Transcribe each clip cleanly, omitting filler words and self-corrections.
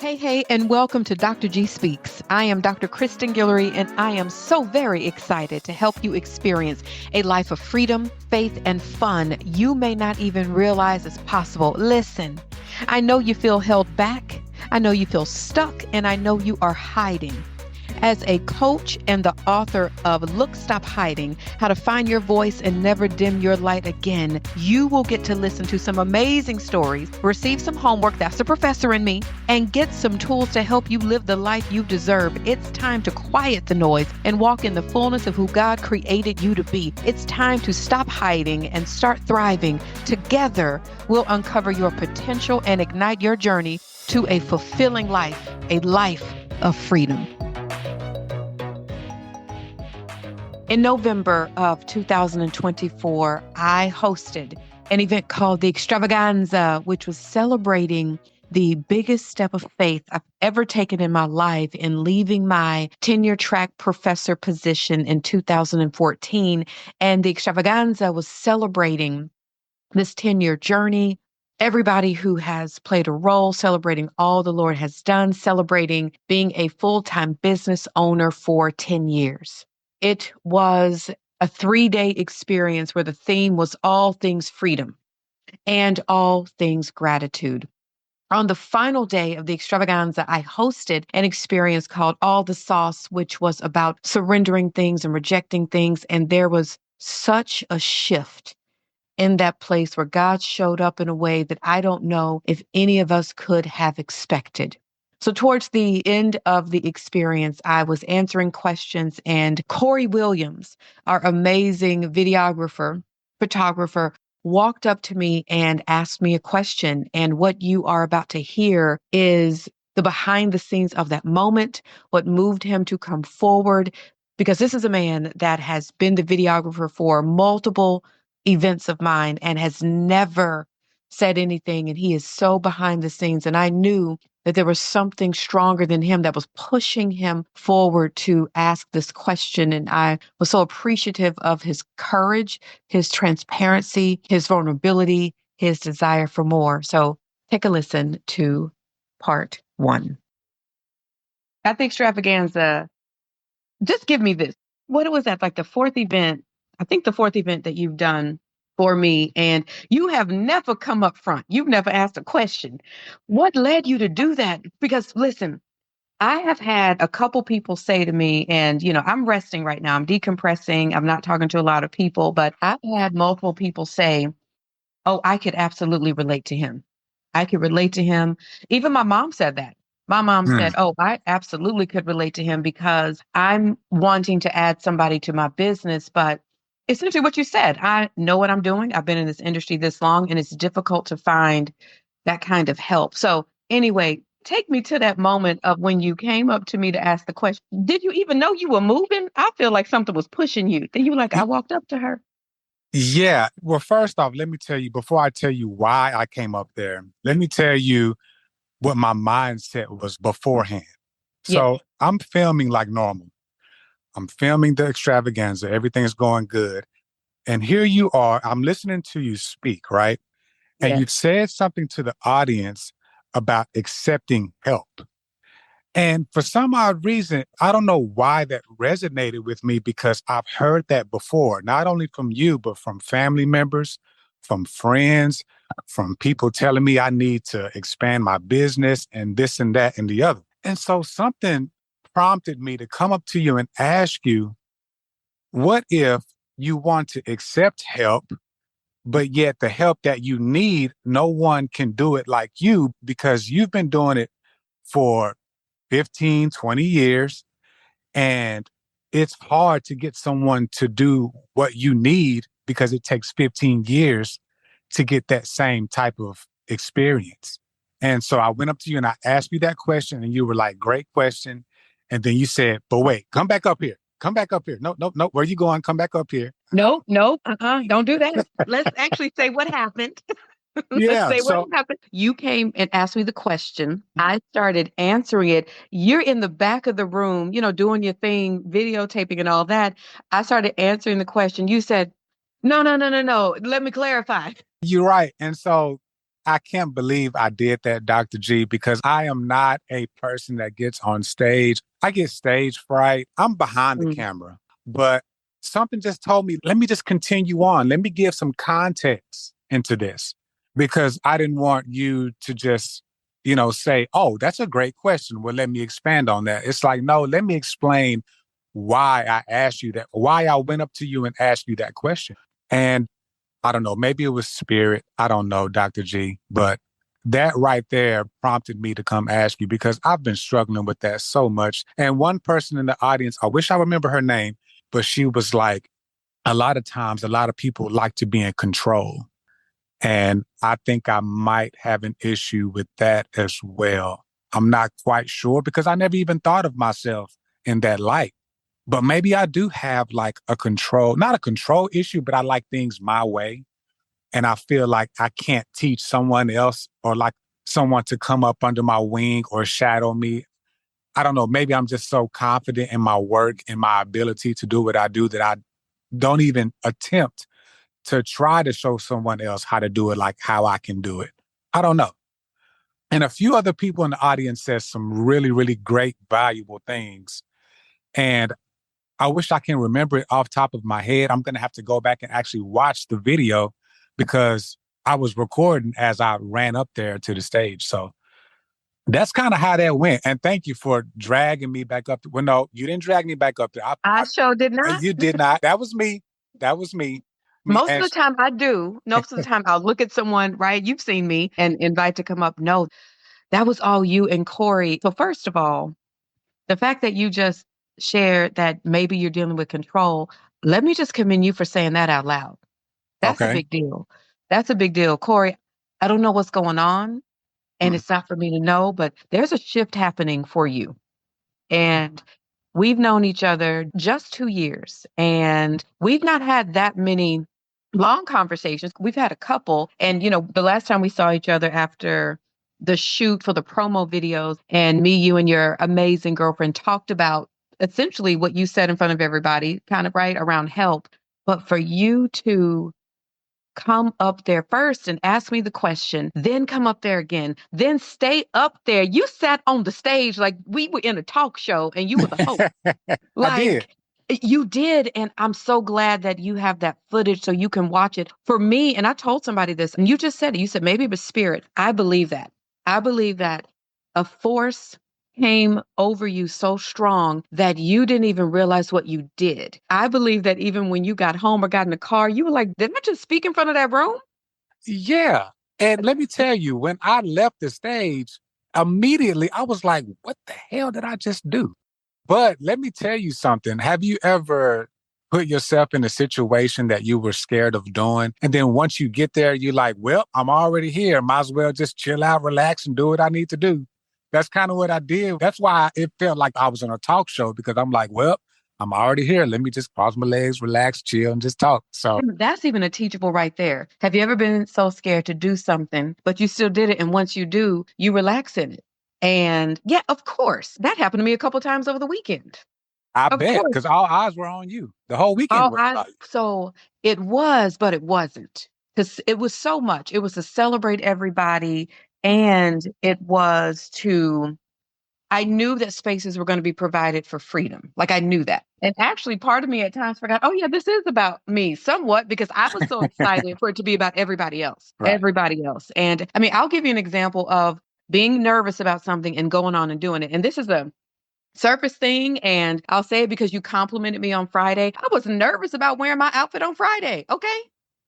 Hey, and welcome to Dr. G Speaks. I am Dr. Kristen Guillory, and I am so very excited to help you experience a life of freedom, faith, and fun you may not even realize is possible. Listen, I know you feel held back, I know you feel stuck, and I know you are hiding. As a coach and the author of Look, Stop Hiding, How to Find Your Voice and Never Dim Your Light Again, you will get to listen to some amazing stories, receive some homework, that's the professor in me, and get some tools to help you live the life you deserve. It's time to quiet the noise and walk in the fullness of who God created you to be. It's time to stop hiding and start thriving. Together, we'll uncover your potential and ignite your journey to a fulfilling life, a life of freedom. In November of 2024, I hosted an event called the Extravaganza, which was celebrating the biggest step of faith I've ever taken in my life in leaving my tenure track professor position in 2014. And the Extravaganza was celebrating this 10-year journey, everybody who has played a role, celebrating all the Lord has done, celebrating being a full-time business owner for 10 years. It was a 3-day experience where the theme was all things freedom and all things gratitude. On the final day of the extravaganza, I hosted an experience called All the Sauce, which was about surrendering things and rejecting things. And there was such a shift in that place where God showed up in a way that I don't know if any of us could have expected. So towards the end of the experience, I was answering questions, and Kory Williams, our amazing videographer, photographer, walked up to me and asked me a question. And what you are about to hear is the behind the scenes of that moment, what moved him to come forward, because this is a man that has been the videographer for multiple events of mine and has never said anything. And he is so behind the scenes. And I knew that there was something stronger than him that was pushing him forward to ask this question. And I was so appreciative of his courage, his transparency, his vulnerability, his desire for more. So take a listen to part 1. At the extravaganza, just give me this. What was that, like the 4th event? I think the 4th event that you've done for me, and you have never come up front. You've never asked a question. What led you to do that? Because listen, I have had a couple people say to me, and I'm resting right now. I'm decompressing. I'm not talking to a lot of people, but I've had multiple people say, "Oh, I could absolutely relate to him. I could relate to him." Even my mom said that. My mom said, "Oh, I absolutely could relate to him because I'm wanting to add somebody to my business." But essentially what you said, I know what I'm doing. I've been in this industry this long, and it's difficult to find that kind of help. So anyway, take me to that moment of when you came up to me to ask the question. Did you even know you were moving? I feel like something was pushing you. Then you were like, I walked up to her. Yeah. Well, first off, let me tell you, before I tell you why I came up there, let me tell you what my mindset was beforehand. Yeah. So I'm filming like normal. I'm filming the extravaganza. Everything's going good. And here you are. I'm listening to you speak, right? And Yeah. you've said something to the audience about accepting help. And for some odd reason, I don't know why that resonated with me because I've heard that before, not only from you, but from family members, from friends, from people telling me I need to expand my business and this and that and the other. And so something prompted me to come up to you and ask you, what if you want to accept help, but yet the help that you need, no one can do it like you because you've been doing it for 15, 20 years. And it's hard to get someone to do what you need because it takes 15 years to get that same type of experience. And so I went up to you and I asked you that question and you were like, great question. And then you said, but wait, come back up here. Come back up here. No, no, no. Where are you going? Come back up here. No, don't do that. Let's actually say what happened. Let's Yeah. say what happened. You came and asked me the question. I started answering it. You're in the back of the room, doing your thing, videotaping and all that. I started answering the question. You said, no. Let me clarify. You're right. And so I can't believe I did that, Dr. G, because I am not a person that gets on stage. I get stage fright. I'm behind the Mm. camera, but something just told me, let me just continue on. Let me give some context into this because I didn't want you to just, say, oh, that's a great question. Well, let me expand on that. It's like, no, let me explain why I asked you that, why I went up to you and asked you that question. And I don't know, maybe it was spirit. I don't know, Dr. G, but that right there prompted me to come ask you because I've been struggling with that so much. And one person in the audience, I wish I remember her name, but she was like, a lot of times, a lot of people like to be in control. And I think I might have an issue with that as well. I'm not quite sure because I never even thought of myself in that light. But maybe I do have like not a control issue, but I like things my way. And I feel like I can't teach someone else or like someone to come up under my wing or shadow me. I don't know. Maybe I'm just so confident in my work and my ability to do what I do that I don't even attempt to try to show someone else how to do it like how I can do it. I don't know. And a few other people in the audience said some really, really great, valuable things. And I wish I can remember it off top of my head. I'm going to have to go back and actually watch the video because I was recording as I ran up there to the stage. So that's kind of how that went. And thank you for dragging me back up. Well, no, you didn't drag me back up there. I sure did not. You did not. That was me. That was me. Most of the time I do. Most of the time I'll look at someone, right? You've seen me and invite to come up. No, that was all you and Kory. So first of all, the fact that you just shared that maybe you're dealing with control, let me just commend you for saying that out loud. That's a Okay. big deal. That's a big deal. Kory, I don't know what's going on, and Mm. it's not for me to know, but there's a shift happening for you. And we've known each other just 2 years, and we've not had that many long conversations. We've had a couple, and, the last time we saw each other after the shoot for the promo videos, and me, you, and your amazing girlfriend talked about essentially what you said in front of everybody, kind of right around help. But for you to come up there first and ask me the question, then come up there again, then stay up there. You sat on the stage like we were in a talk show and you were the host. I did. Like you did. And I'm so glad that you have that footage so you can watch it. For me, and I told somebody this, and you just said it, you said maybe it was spirit. I believe that. I believe that a force came over you so strong that you didn't even realize what you did. I believe that even when you got home or got in the car, you were like, didn't I just speak in front of that room? Yeah. And let me tell you, when I left the stage, immediately I was like, what the hell did I just do? But let me tell you something. Have you ever put yourself in a situation that you were scared of doing? And then once you get there, you're like, well, I'm already here. Might as well just chill out, relax, and do what I need to do. That's kind of what I did. That's why it felt like I was on a talk show because I'm like, well, I'm already here. Let me just cross my legs, relax, chill, and just talk. So That's even a teachable right there. Have you ever been so scared to do something, but you still did it? And once you do, you relax in it. And yeah, of course, that happened to me a couple times over the weekend. I Of bet course. because all eyes were on you. The whole weekend Oh, was about you. so it was, but it wasn't. Because it was so much. It was to celebrate everybody. And it was to I knew that spaces were going to be provided for freedom. Like I knew that. And actually, part of me at times forgot, oh, yeah, this is about me somewhat because I was so excited for it to be about everybody else, Right. everybody else. And I mean, I'll give you an example of being nervous about something and going on and doing it. And this is a surface thing. And I'll say it because you complimented me on Friday. I was nervous about wearing my outfit on Friday. Okay.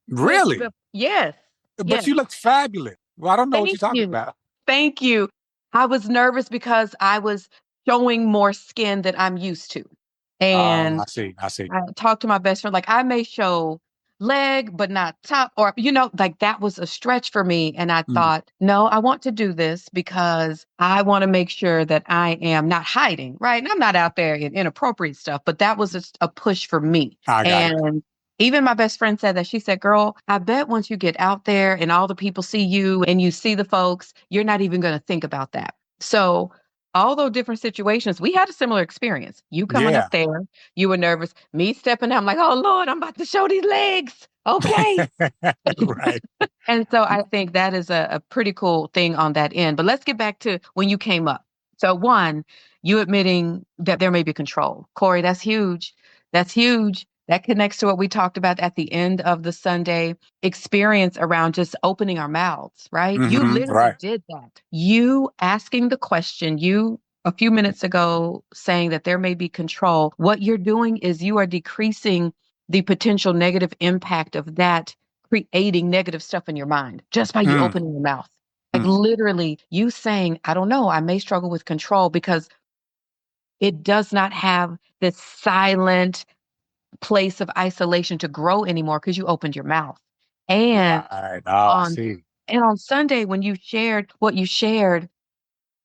Really? Yes. But Yes. you looked fabulous. Well, I don't know what you're Thank talking you. about. Thank you. I was nervous because I was showing more skin than I'm used to. Oh, And I see. I see. I talked to my best friend, like I may show leg, but not top, or, like that was a stretch for me. And I Mm, thought, no, I want to do this because I want to make sure that I am not hiding, right? And I'm not out there in inappropriate stuff, but that was just a push for me. I got it. And even my best friend said that. She said, girl, I bet once you get out there and all the people see you and you see the folks, you're not even going to think about that. So, although different situations, we had a similar experience. You coming up Yeah. there, you were nervous. Me stepping out, I'm like, oh Lord, I'm about to show these legs. Okay. Right. And so I think that is a pretty cool thing on that end. But let's get back to when you came up. So one, you admitting that there may be control. Kory, that's huge. That's huge. That connects to what we talked about at the end of the Sunday experience around just opening our mouths, right? You literally Right. did that. You asking the question, you a few minutes ago saying that there may be control. What you're doing is you are decreasing the potential negative impact of that creating negative stuff in your mind just by you Mm, opening your mouth. Like mm. literally you saying, I don't know, I may struggle with control because it does not have this silent place of isolation to grow anymore because you opened your mouth. And Right. Oh, I on see. and on Sunday when you shared what you shared,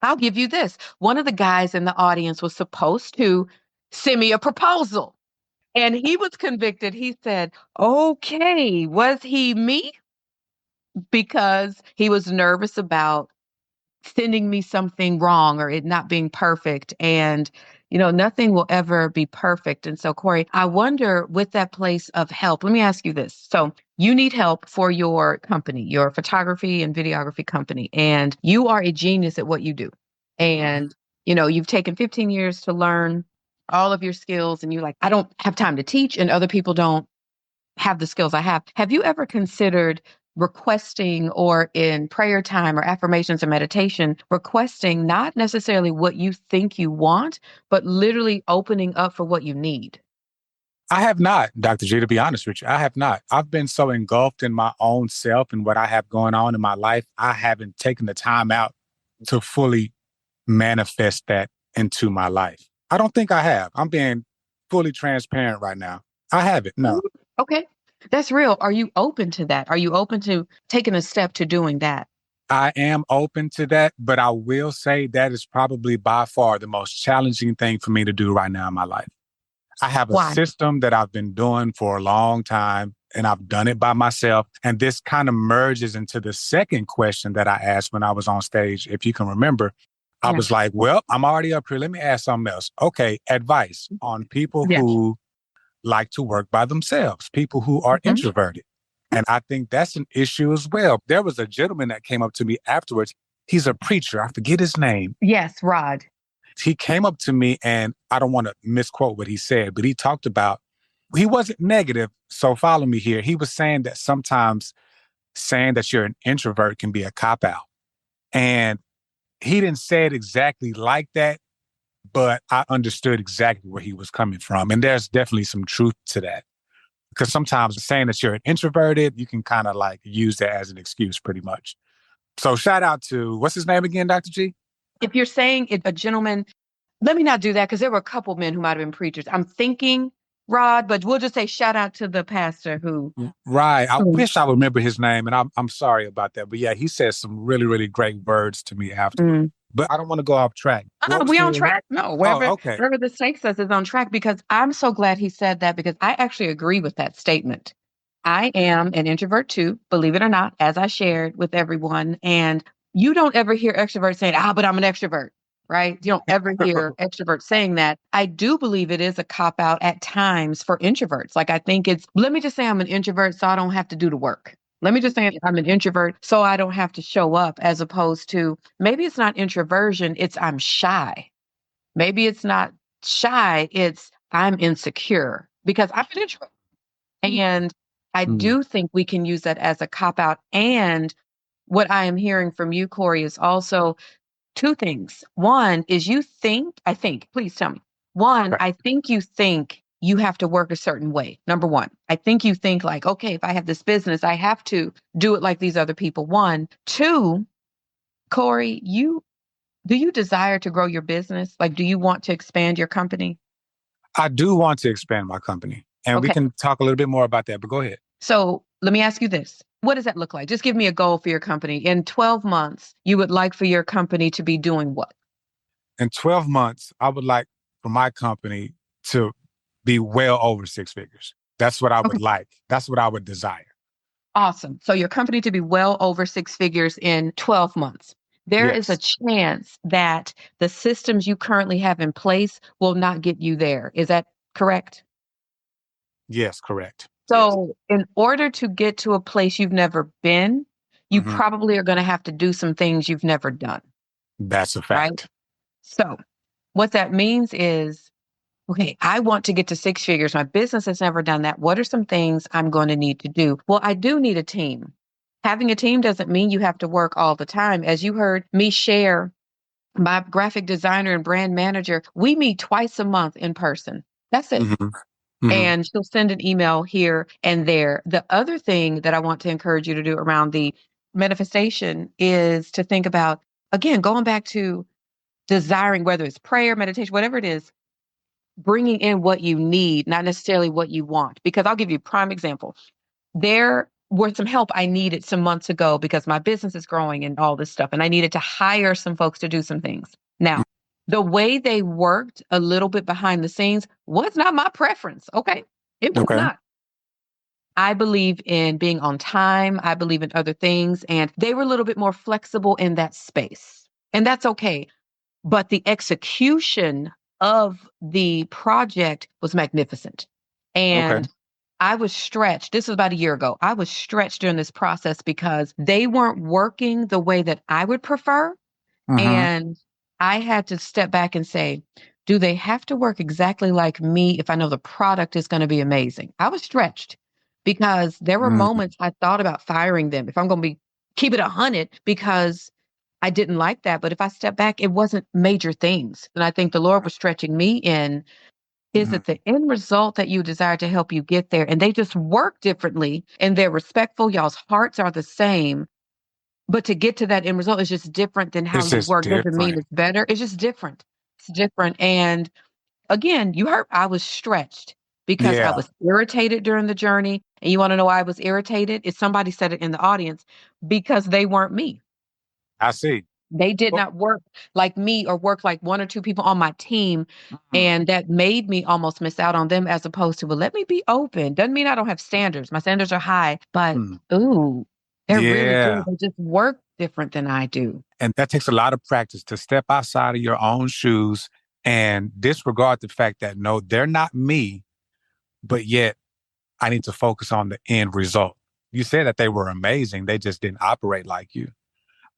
I'll give you this. One of the guys in the audience was supposed to send me a proposal. And he was convicted. He said, okay, was he me? Because he was nervous about sending me something wrong or it not being perfect. And, nothing will ever be perfect. And so, Kory, I wonder with that place of help, let me ask you this. So, you need help for your company, your photography and videography company, and you are a genius at what you do. And, you've taken 15 years to learn all of your skills, and you're like, I don't have time to teach, and other people don't have the skills I have. Have you ever considered requesting or in prayer time or affirmations or meditation, requesting not necessarily what you think you want, but literally opening up for what you need? I have not, Dr. G, to be honest with you. I have not. I've been so engulfed in my own self and what I have going on in my life. I haven't taken the time out to fully manifest that into my life. I don't think I have. I'm being fully transparent right now. I haven't. Mhm. No. Okay. That's real. Are you open to that? Are you open to taking a step to doing that? I am open to that, but I will say that is probably by far the most challenging thing for me to do right now in my life. I have a Why? system that I've been doing for a long time and I've done it by myself. And this kind of merges into the second question that I asked when I was on stage. If you can remember, I Yeah. was like, well, I'm already up here. Let me ask something else. Okay, advice on people Yeah. who like to work by themselves, people who are Mhm. introverted. And I think that's an issue as well. There was a gentleman that came up to me afterwards. He's a preacher. I forget his name. Yes, Rod. He came up to me and I don't want to misquote what he said, but he talked about, he wasn't negative. So follow me here. He was saying that sometimes saying that you're an introvert can be a cop out. And he didn't say it exactly like that, but I understood exactly where he was coming from. And there's definitely some truth to that. Because sometimes saying that you're an introverted, you can kind of like use that as an excuse pretty much. So shout out to, what's his name again, Dr. G? If you're saying a gentleman, let me not do that because there were a couple men who might have been preachers. I'm thinking Rod, but we'll just say shout out to the pastor who. Right. I Mm. wish I remember his name, and I'm sorry about that. But yeah, he said some really, really great words to me afterward. Mm. But I don't want to go off track. What was We on the track? No, Oh, wherever okay. wherever this takes us is on track because I'm so glad he said that because I actually agree with that statement. I am an introvert too, believe it or not, as I shared with everyone. And you don't ever hear extroverts saying, but I'm an extrovert, right? You don't ever hear extroverts saying that. I do believe it is a cop out at times for introverts. Like, I think let me just say I'm an introvert so I don't have to do the work. Let me just say I'm an introvert so I don't have to show up, as opposed to maybe it's not introversion, it's I'm shy. Maybe it's not shy, it's I'm insecure because I'm an introvert. And I Mm. do think we can use that as a cop out. And what I am hearing from you, Kory, is also two things. One is I think, please tell me. One, Right. I think you think you have to work a certain way. Number one, I think you think like, okay, if I have this business, I have to do it like these other people. One, two, Kory, do you desire to grow your business? Like, do you want to expand your company? I do want to expand my company, and we Okay. can talk a little bit more about that. But go ahead. So let me ask you this. What does that look like? Just give me a goal for your company. In 12 months, you would like for your company to be doing what? In 12 months, I would like for my company to be well over six figures. That's what I Okay. would like. That's what I would desire. Awesome. So your company to be well over six figures in 12 months. There is a Yes. chance that the systems you currently have in place will not get you there. Is that correct? Yes, correct. Yes. So in order to get to a place you've never been, you Hmm. probably are going to have to do some things you've never done, That's a right? fact. So what that means is, okay, I want to get to six figures. My business has never done that. What are some things I'm going to need to do? Well, I do need a team. Having a team doesn't mean you have to work all the time. As you heard me share, my graphic designer and brand manager, we meet twice a month in person. That's it. Hmm. Hmm. And she'll send an email here and there. The other thing that I want to encourage you to do around the manifestation is to think about, again, going back to desiring, whether it's prayer, meditation, whatever it is, bringing in what you need, not necessarily what you want. Because I'll give you a prime example. There was some help I needed some months ago because my business is growing and all this stuff. And I needed to hire some folks to do some things. Now, the way they worked a little bit behind the scenes was not my preference. Okay. It was Okay. not. I believe in being on time. I believe in other things. And they were a little bit more flexible in that space. And that's okay. But the execution of the project was magnificent. Okay. And I was stretched. This was about a year ago. I was stretched during this process because they weren't working the way that I would prefer. Hmm. And I had to step back and say, do they have to work exactly like me if I know the product is going to be amazing? I was stretched because there were Mm. moments I thought about firing them if I'm going to be keep it 100 because I didn't like that. But if I step back, it wasn't major things. And I think the Lord was stretching me in, is Mhm. it the end result that you desire to help you get there? And they just work differently and they're respectful. Y'all's hearts are the same. But to get to that end result is just different than how It's you just work. Doesn't mean different. it's better. It's just different. It's different. And again, you heard I was stretched because I Yeah, was irritated during the journey. And you want to know why I was irritated? If somebody said it in the audience, because they weren't me. I see. They did Well, not work like me or work like one or two people on my team. mhm. And that made me almost miss out on them as opposed to, well, let me be open. Doesn't mean I don't have standards. My standards are high, but Mm. ooh, they're really good. Yeah. They just work different than I do. And that takes a lot of practice to step outside of your own shoes and disregard the fact that no, they're not me, but yet I need to focus on the end result. You said that they were amazing. They just didn't operate like you.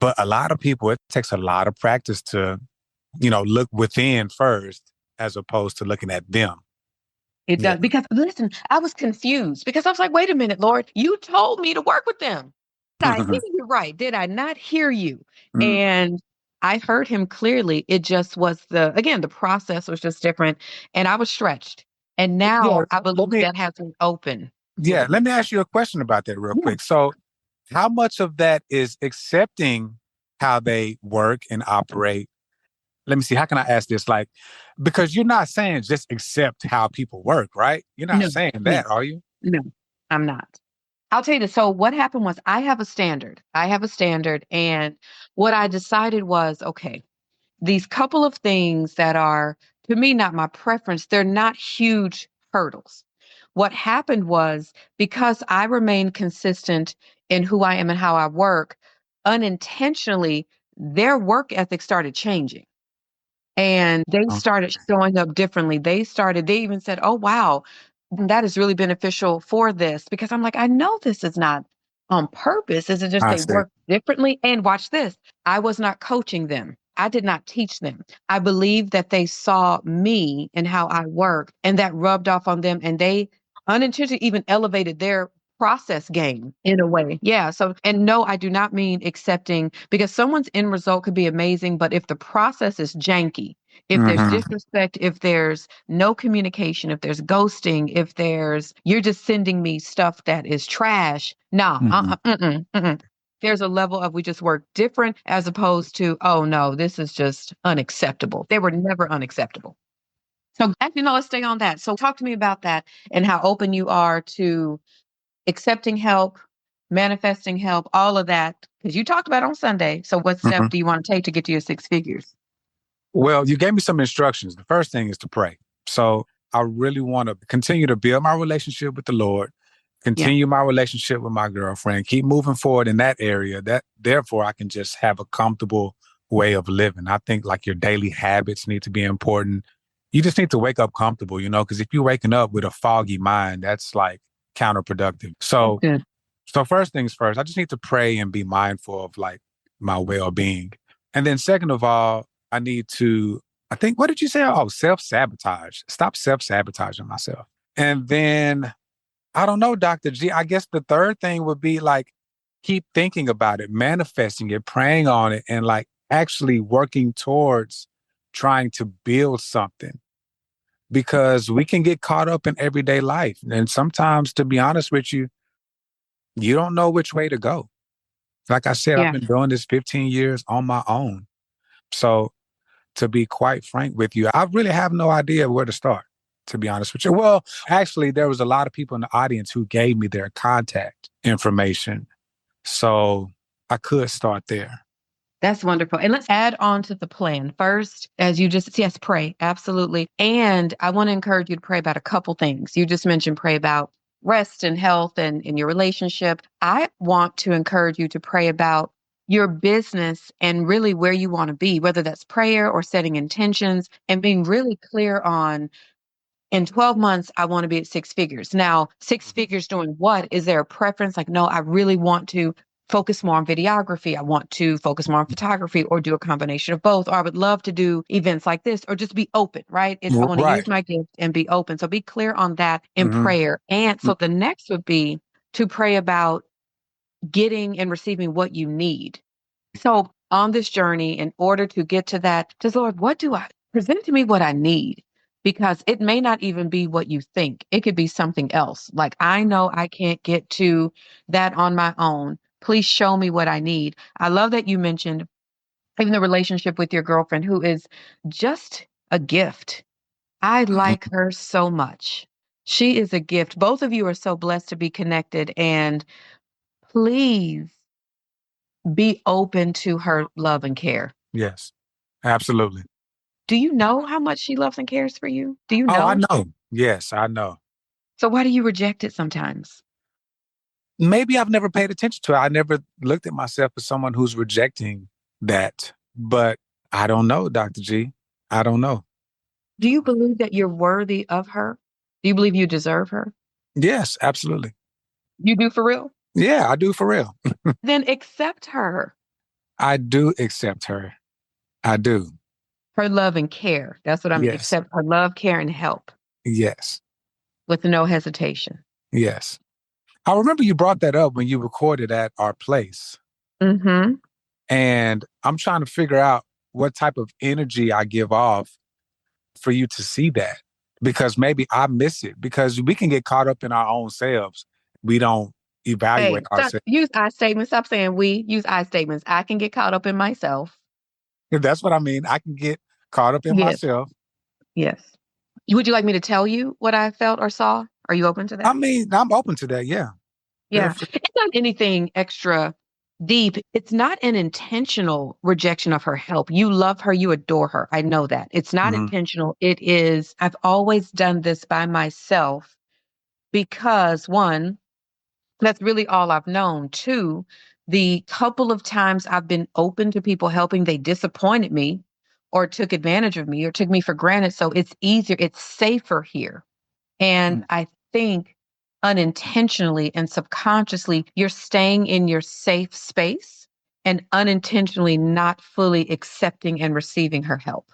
But a lot of people, it takes a lot of practice to, look within first as opposed to looking at them. It Yeah. does. Because listen, I was confused because I was like, wait a minute, Lord, you told me to work with them. Did I hear you right? Did I not hear you? Mm. And I heard him clearly. It just was again, the process was just different. And I was stretched. And Yeah. now I Let believe me that has been open. Yeah, let me ask you a question about that real Yeah. quick. So, how much of that is accepting how they work and operate? Let me see. How can I ask this? Like, because you're not saying just accept how people work, right? You're not No, saying no, that, are you? no, I'm not. I'll tell you this. So what happened was I have a standard. I have a standard. And what I decided was, okay, these couple of things that are, to me, not my preference, they're not huge hurdles. What happened was because I remained consistent in who I am and how I work, unintentionally, their work ethic started changing. And they Oh, started showing up differently. They even said, "Oh, wow, that is really beneficial for this." Because I'm like, I know this is not on purpose. Is it just I they see. work differently? And watch this. I was not coaching them. I did not teach them. I believe that they saw me and how I work, and that rubbed off on them. And they unintentionally even elevated their process game in a way. Yeah. So, and no, I do not mean accepting because someone's end result could be amazing, but if the process is janky, if there's Hmm. disrespect, if there's no communication, if there's ghosting, if you're just sending me stuff that is trash, nah, Hmm. there's a level of we just work different as opposed to, oh no, this is just unacceptable. They were never unacceptable. So actually, no, let's stay on that. So talk to me about that and how open you are to accepting help, manifesting help, all of that. Because you talked about it on Sunday. So what step Hmm. do you want to take to get to your six figures? Well, you gave me some instructions. The first thing is to pray. So, I really want to continue to build my relationship with the Lord, Yeah. continue my relationship with my girlfriend, keep moving forward in that area. That therefore I can just have a comfortable way of living. I think like your daily habits need to be important. You just need to wake up comfortable, because if you're waking up with a foggy mind, that's like counterproductive. That's So good. So first things first, I just need to pray and be mindful of like my well-being. And then second of all, I need to, I think, what did you say? Oh, self-sabotage. Stop self-sabotaging myself. And then I don't know, Dr. G. I guess the third thing would be like keep thinking about it, manifesting it, praying on it, and like actually working towards trying to build something because we can get caught up in everyday life. And sometimes, to be honest with you, you don't know which way to go. Like I said, I've Yeah. been doing this 15 years on my own. So to be quite frank with you, I really have no idea where to start, to be honest with you. Well, actually, there was a lot of people in the audience who gave me their contact information. So I could start there. That's wonderful. And let's add on to the plan. First, as you just, yes, pray. Absolutely. And I want to encourage you to pray about a couple things. You just mentioned pray about rest and health and in your relationship. I want to encourage you to pray about your business and really where you want to be, whether that's prayer or setting intentions and being really clear on in 12 months, I want to be at six figures. Now, six figures doing what? Is there a preference? Like, no, I really want to focus more on videography. I want to focus more on photography or do a combination of both. Or I would love to do events like this or just be open, right? I want to Right. use my gift and be open. So be clear on that in Hmm. prayer. And so the next would be to pray about getting and receiving what you need. So on this journey, in order to get to that, just Lord, what do I present to me what I need? Because it may not even be what you think. It could be something else. Like I know I can't get to that on my own. Please show me what I need. I love that you mentioned even the relationship with your girlfriend who is just a gift. I like her so much. She is a gift. Both of you are so blessed to be connected. And please be open to her love and care. Yes, absolutely. Do you know how much she loves and cares for you? Do you Oh, I know? know. Yes, I know. So why do you reject it sometimes? Maybe I've never paid attention to it. I never looked at myself as someone who's rejecting that. But I don't know, Dr. G. I don't know. Do you believe that you're worthy of her? Do you believe you deserve her? Yes, absolutely. You do for real? Yeah, I do for real. Then accept her, I do accept her. I do. her love and care. That's what I mean. Yes. Accept her love, care, and help Yes. with no hesitation. Yes. I remember you brought that up when you recorded at our place. Mm-hmm. And I'm trying to figure out what type of energy I give off for you to see that. Because maybe I miss it. Because we can get caught up in our own selves. We don't Hey, evaluate stop. ourselves. Use I statements. Stop saying we. Use I statements. I can get caught up in myself. That's what I mean. I can get caught up in Yes. myself. Yes. Would you like me to tell you what I felt or saw? Are you open to I that? mean, I'm open to that. Yeah. Feel Yeah. free. It's not anything extra deep. It's not an intentional rejection of her help. You love her, you adore her. I know that. It's not Mhm. intentional. It is, I've always done this by myself because one, that's really all I've known. Two, the couple of times I've been open to people helping, they disappointed me or took advantage of me or took me for granted. So it's easier, it's safer here. And I think unintentionally and subconsciously, you're staying in your safe space and unintentionally not fully accepting and receiving her help.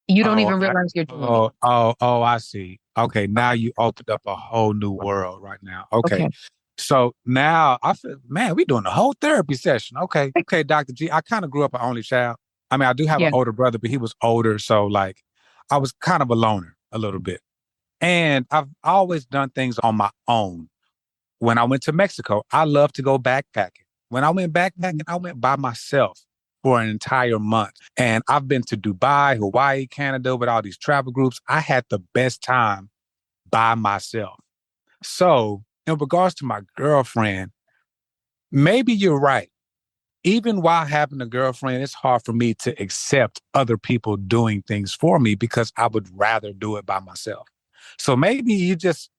You don't Oh, even realize you're doing it. I see. Okay, now you opened up a whole new world right now. Okay. Okay. So now I feel, man, we doing a whole therapy session. Okay. Okay, Dr. G. I kind of grew up an only child. I mean, I do have an Yeah. older brother, but he was older. So like I was kind of a loner a little bit. And I've always done things on my own. When I went to Mexico, I love to go backpacking. When I went backpacking, I went by myself for an entire month. And I've been to Dubai, Hawaii, Canada with all these travel groups. I had the best time by myself. So, in regards to my girlfriend, maybe you're right. Even while having a girlfriend, it's hard for me to accept other people doing things for me because I would rather do it by myself. So maybe you just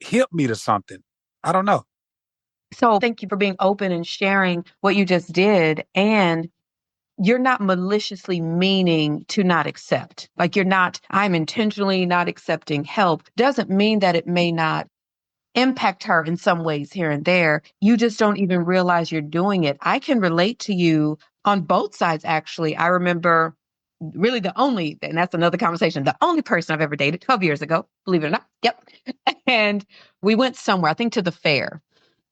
hit me to something. I don't know. So thank you for being open and sharing what you just did. And you're not maliciously meaning to not accept. Like you're not, I'm intentionally not accepting help. Doesn't mean that it may not impact her in some ways here and there. You just don't even realize you're doing it. I can relate to you on both sides, actually. I remember really the only, and that's another conversation, the only person I've ever dated 12 years ago, believe it or not. Yep. And we went somewhere, I think to the fair.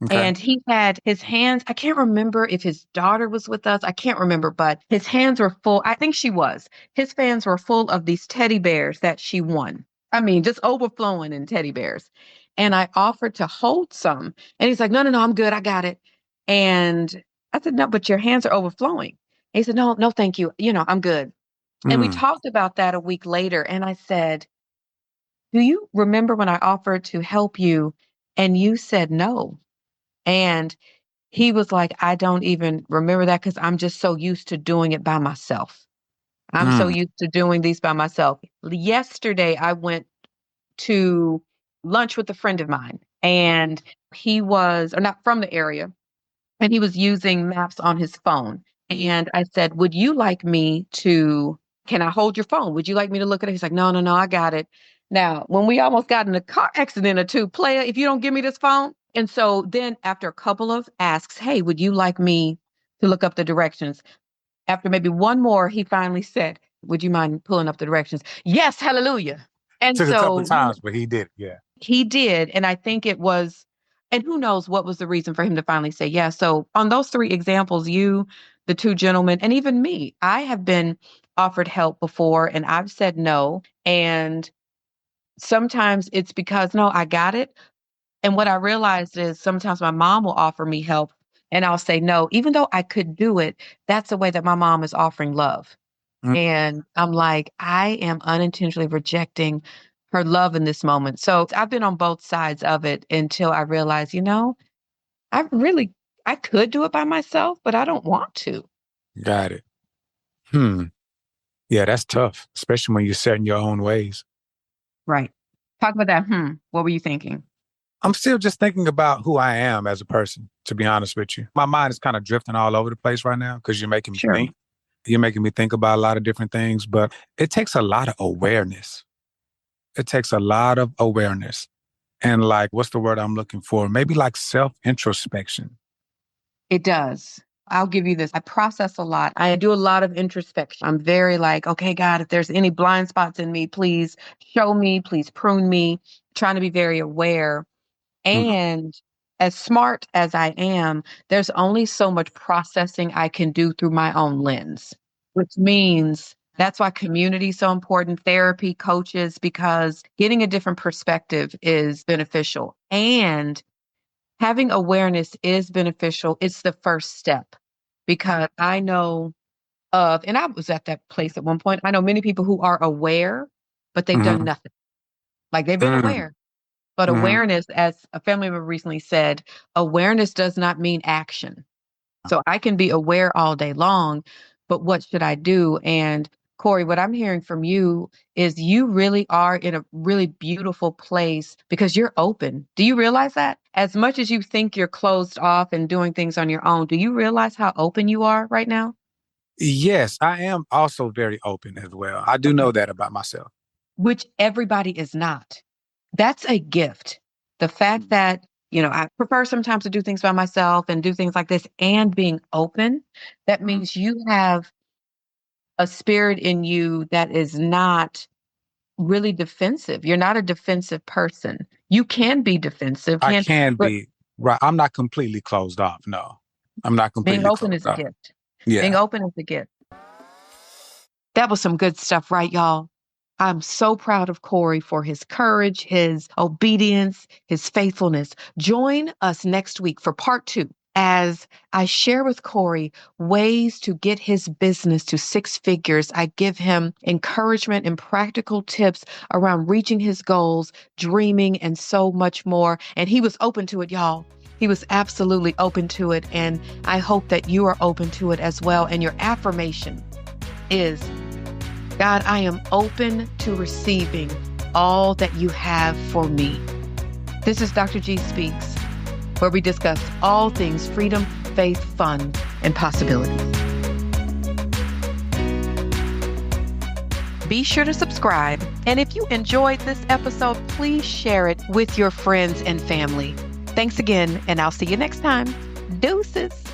Okay. And he had his hands, I can't remember if his daughter was with us. I can't remember, but his hands were full. I think she was. His hands were full of these teddy bears that she won. I mean, just overflowing in teddy bears. And I offered to hold some. And he's like, no, no, no, I'm good. I got it. And I said, no, but your hands are overflowing. And he said, no, no, thank you. I'm good. And we Mm, talked about that a week later. And I said, do you remember when I offered to help you and you said no? And he was like, I don't even remember that because I'm just so used to doing it by myself. I'm so mm, used to doing these by myself. Yesterday, I went to lunch with a friend of mine, and he was, or not from the area, and he was using maps on his phone. And I said, would you like me to, can I hold your phone? Would you like me to look at it? He's like, no, no, no, I got it. Now, when we almost got in a car accident or two, player, if you don't give me this phone. And so then after a couple of asks, hey, would you like me to look up the directions? After maybe one more, he finally said, would you mind pulling up the directions? Yes, hallelujah. And took a couple of so times, but he did it. Yeah. he did. And I think it was, and who knows what was the reason for him to finally say yes. So on those three examples, you, the two gentlemen, and even me, I have been offered help before and I've said no. And sometimes it's because, no, I got it. And what I realized is sometimes my mom will offer me help and I'll say no, even though I could do it. That's the way that my mom is offering love. Mm, And I'm like, I am unintentionally rejecting her love in this moment. So I've been on both sides of it until I realized, I really, I could do it by myself, but I don't want to. got it. Hmm. Yeah, that's tough, especially when you're set in your own ways. Right. Talk about that. What were you thinking? I'm still just thinking about who I am as a person, to be honest with you. My mind is kind of drifting all over the place right now because you're making me Sure. think. You're making me think about a lot of different things, but it takes a lot of awareness. It takes a lot of awareness. And like, what's the word I'm looking for? Maybe like self introspection. It does. I'll give you this. I process a lot. I do a lot of introspection. I'm very like, okay, God, if there's any blind spots in me, please show me, please prune me, trying to be very aware. Mm, And as smart as I am, there's only so much processing I can do through my own lens, which means that's why community is so important, therapy, coaches, because getting a different perspective is beneficial. And having awareness is beneficial. It's the first step because I know of, and I was at that place at one point. I know many people who are aware, but they've done mhm, nothing. Like they've been mm, aware, but mhm. awareness, as a family member recently said, awareness does not mean action. So I can be aware all day long, but what should I do? And Kory, what I'm hearing from you is you really are in a really beautiful place because you're open. Do you realize that? As much as you think you're closed off and doing things on your own, do you realize how open you are right now? Yes, I am also very open as well. I do Okay. know that about myself. Which everybody is not. That's a gift. The fact that, I prefer sometimes to do things by myself and do things like this and being open, that means you have a spirit in you that is not really defensive. You're not a defensive person. You can be defensive, I can but be right. I'm not completely closed off. No, I'm not being completely open is closed a off. gift. Being Yeah. open is a gift. That was some good stuff, right, y'all? I'm so proud of Kory for his courage, his obedience, his faithfulness. Join us next week for part 2 as I share with Kory ways to get his business to 6 figures. I give him encouragement and practical tips around reaching his goals, dreaming, and so much more. And he was open to it, y'all. He was absolutely open to it. And I hope that you are open to it as well. And your affirmation is, God, I am open to receiving all that you have for me. This is Dr. G Speaks, where we discuss all things freedom, faith, fun, and possibilities. Be sure to subscribe. And if you enjoyed this episode, please share it with your friends and family. Thanks again, and I'll see you next time. Deuces.